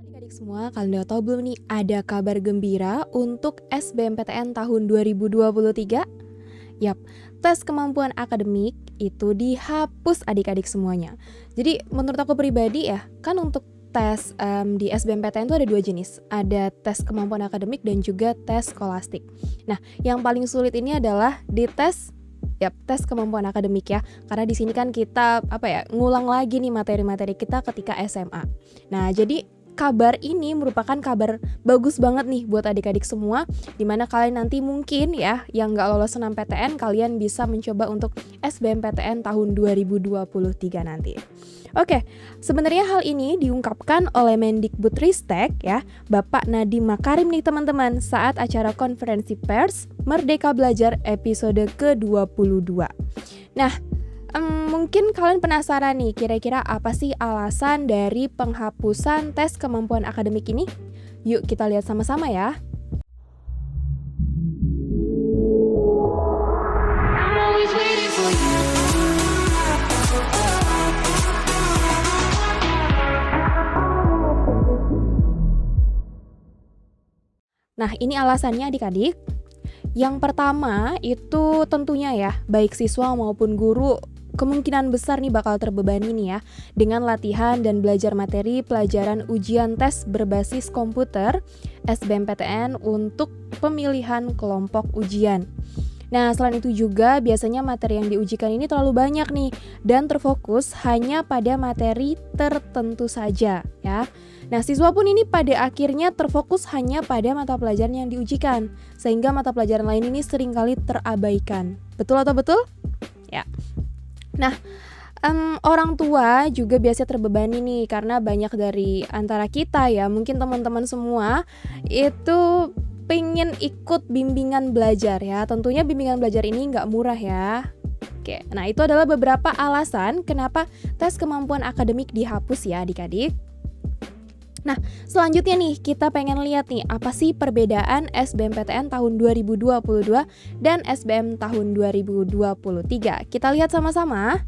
Adik-adik semua, kalian udah tahu belum nih ada kabar gembira untuk SBMPTN tahun 2023? Yap, tes kemampuan akademik itu dihapus adik-adik semuanya. Jadi menurut aku pribadi ya, kan untuk tes di SBMPTN itu ada dua jenis. Ada tes kemampuan akademik dan juga tes skolastik. Nah, yang paling sulit ini adalah di tes tes kemampuan akademik ya. Karena di sini kan kita ngulang lagi nih materi-materi kita ketika SMA. Nah, jadi kabar ini merupakan kabar bagus banget nih buat adik-adik semua, dimana kalian nanti mungkin ya yang nggak lolos SNMPTN, kalian bisa mencoba untuk SBMPTN tahun 2023 nanti. Oke, sebenarnya hal ini diungkapkan oleh Mendikbudristek ya, Bapak Nadiem Makarim nih teman-teman, saat acara konferensi pers Merdeka Belajar episode ke-22. Nah, mungkin kalian penasaran nih, kira-kira apa sih alasan dari penghapusan tes kemampuan akademik ini? Yuk kita lihat sama-sama ya. Nah, ini alasannya adik-adik. Yang pertama itu tentunya ya, baik siswa maupun guru kemungkinan besar nih bakal terbebani nih ya dengan latihan dan belajar materi pelajaran ujian tes berbasis komputer SBMPTN untuk pemilihan kelompok ujian. Nah, selain itu juga biasanya materi yang diujikan ini terlalu banyak nih dan terfokus hanya pada materi tertentu saja ya. Nah, siswa pun ini pada akhirnya terfokus hanya pada mata pelajaran yang diujikan, sehingga mata pelajaran lain ini seringkali terabaikan. Betul atau betul? Ya. Nah, orang tua juga biasa terbebani nih, karena banyak dari antara kita ya, mungkin teman-teman semua itu pengen ikut bimbingan belajar ya. Tentunya bimbingan belajar ini nggak murah ya. Oke, nah itu adalah beberapa alasan kenapa tes kemampuan akademik dihapus ya adik-adik. Nah, selanjutnya nih kita pengen lihat nih apa sih perbedaan SBMPTN tahun 2022 dan SBM tahun 2023. Kita lihat sama-sama.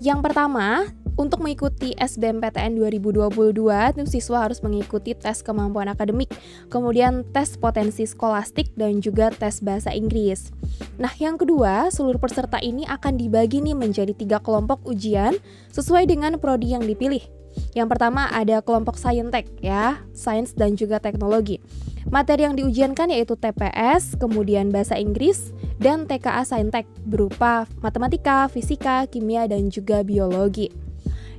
Yang pertama, untuk mengikuti SBMPTN 2022, itu siswa harus mengikuti tes kemampuan akademik, kemudian tes potensi skolastik dan juga tes bahasa Inggris. Nah, yang kedua, seluruh peserta ini akan dibagi nih menjadi 3 kelompok ujian sesuai dengan prodi yang dipilih. Yang pertama ada kelompok Saintek ya, sains dan juga teknologi. Materi yang diujiankan yaitu TPS, kemudian bahasa Inggris, dan TKA Saintek berupa matematika, fisika, kimia, dan juga biologi.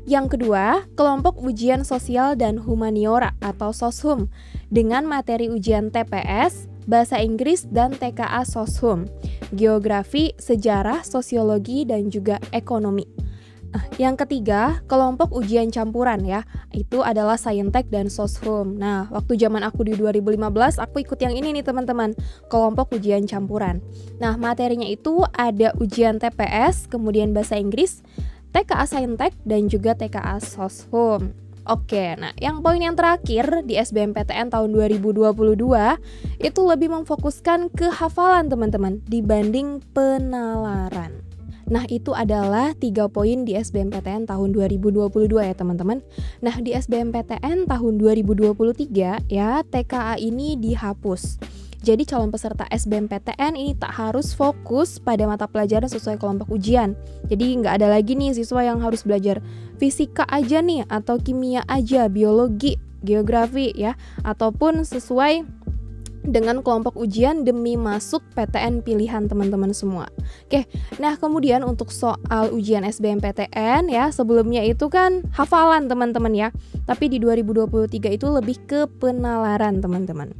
Yang kedua, kelompok ujian sosial dan humaniora atau SOSHUM dengan materi ujian TPS, bahasa Inggris, dan TKA SOSHUM, geografi, sejarah, sosiologi, dan juga ekonomi. Yang ketiga, kelompok ujian campuran ya, itu adalah Saintek dan SOSHUM. Nah, waktu zaman aku di 2015, aku ikut yang ini nih teman-teman, kelompok ujian campuran. Nah, materinya itu ada ujian TPS, kemudian bahasa Inggris, TKA Saintek, dan juga TKA SOSHUM. Oke, nah yang poin yang terakhir di SBMPTN tahun 2022 itu lebih memfokuskan ke hafalan teman-teman dibanding penalaran. Nah, itu adalah 3 poin di SBMPTN tahun 2022 ya teman-teman. Nah, di SBMPTN tahun 2023 ya, TKA ini dihapus. Jadi calon peserta SBMPTN ini tak harus fokus pada mata pelajaran sesuai kelompok ujian. Jadi nggak ada lagi nih siswa yang harus belajar fisika aja nih, atau kimia aja, biologi, geografi ya, ataupun sesuai dengan kelompok ujian demi masuk PTN pilihan teman-teman semua. Oke, nah kemudian untuk soal ujian SBMPTN ya, sebelumnya itu kan hafalan teman-teman ya, tapi di 2023 itu lebih ke penalaran teman-teman.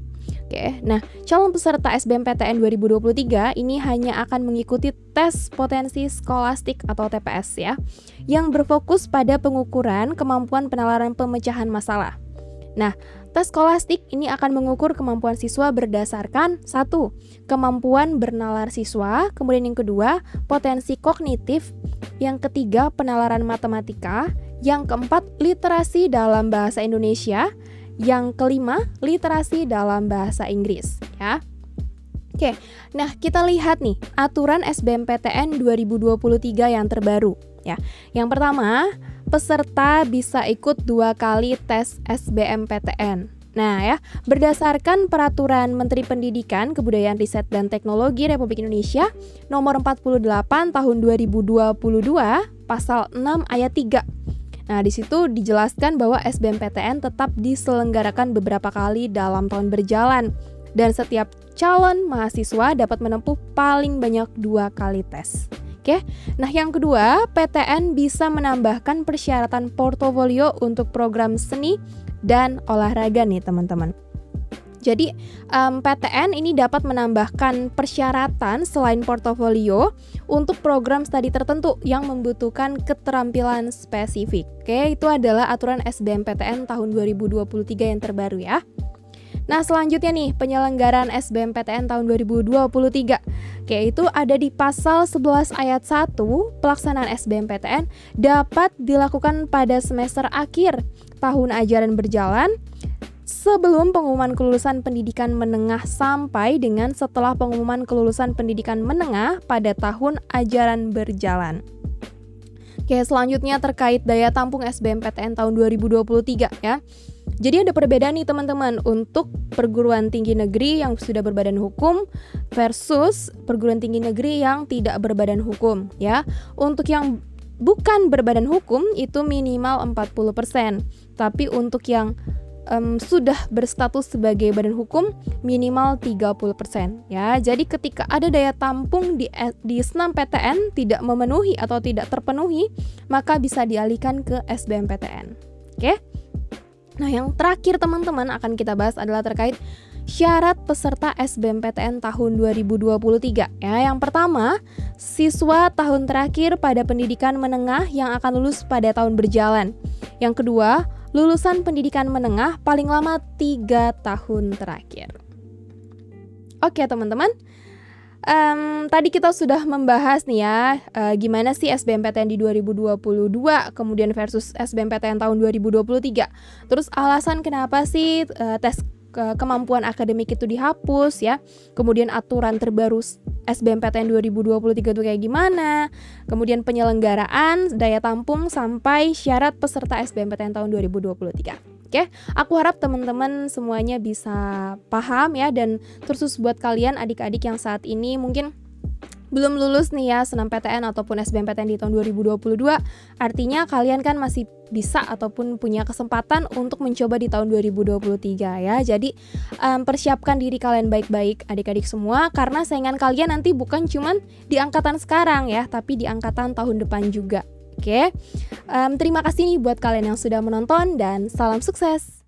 Oke, nah calon peserta SBMPTN 2023 ini hanya akan mengikuti tes potensi skolastik atau TPS ya, yang berfokus pada pengukuran kemampuan penalaran pemecahan masalah. Nah, tes skolastik ini akan mengukur kemampuan siswa berdasarkan 1. Kemampuan bernalar siswa, kemudian yang kedua, potensi kognitif, yang ketiga, penalaran matematika, yang keempat, literasi dalam bahasa Indonesia, yang kelima, literasi dalam bahasa Inggris ya. Oke, nah kita lihat nih aturan SBMPTN 2023 yang terbaru ya. Yang pertama, peserta bisa ikut 2 kali tes SBMPTN. Nah ya, berdasarkan Peraturan Menteri Pendidikan, Kebudayaan, Riset, dan Teknologi Republik Indonesia Nomor 48 Tahun 2022, Pasal 6 Ayat 3. Nah, di situ dijelaskan bahwa SBMPTN tetap diselenggarakan beberapa kali dalam tahun berjalan dan setiap calon mahasiswa dapat menempuh paling banyak 2 kali tes. Oke. Nah, yang kedua, PTN bisa menambahkan persyaratan portofolio untuk program seni dan olahraga nih, teman-teman. Jadi, PTN ini dapat menambahkan persyaratan selain portofolio untuk program studi tertentu yang membutuhkan keterampilan spesifik. Oke, itu adalah aturan SBMPTN tahun 2023 yang terbaru ya. Nah, selanjutnya nih, penyelenggaraan SBMPTN tahun 2023. Oke, itu ada di pasal 11 ayat 1, pelaksanaan SBMPTN dapat dilakukan pada semester akhir tahun ajaran berjalan sebelum pengumuman kelulusan pendidikan menengah sampai dengan setelah pengumuman kelulusan pendidikan menengah pada tahun ajaran berjalan. Oke, selanjutnya terkait daya tampung SBMPTN tahun 2023 ya. Jadi ada perbedaan nih teman-teman untuk perguruan tinggi negeri yang sudah berbadan hukum versus perguruan tinggi negeri yang tidak berbadan hukum ya. Untuk yang bukan berbadan hukum itu minimal 40%, tapi untuk yang sudah berstatus sebagai badan hukum minimal 30% ya. Jadi ketika ada daya tampung di SNMPTN tidak memenuhi atau tidak terpenuhi, maka bisa dialihkan ke SBMPTN. Oke? Nah, yang terakhir teman-teman akan kita bahas adalah terkait syarat peserta SBMPTN tahun 2023 ya. Yang pertama, siswa tahun terakhir pada pendidikan menengah yang akan lulus pada tahun berjalan. Yang kedua, lulusan pendidikan menengah paling lama 3 tahun terakhir. Oke teman-teman, tadi kita sudah membahas nih ya gimana sih SBMPTN di 2022 kemudian versus SBMPTN tahun 2023. Terus alasan kenapa sih tes kemampuan akademik itu dihapus ya. Kemudian aturan terbaru SBMPTN 2023 itu kayak gimana. Kemudian penyelenggaraan, daya tampung sampai syarat peserta SBMPTN tahun 2023. Oke, aku harap teman-teman semuanya bisa paham ya, dan terus buat kalian adik-adik yang saat ini mungkin belum lulus nih ya SNMPTN ataupun SBMPTN di tahun 2022, artinya kalian kan masih bisa ataupun punya kesempatan untuk mencoba di tahun 2023 ya. Jadi persiapkan diri kalian baik-baik adik-adik semua, karena saingan kalian nanti bukan cuman di angkatan sekarang ya, tapi di angkatan tahun depan juga. Oke, terima kasih nih buat kalian yang sudah menonton dan salam sukses.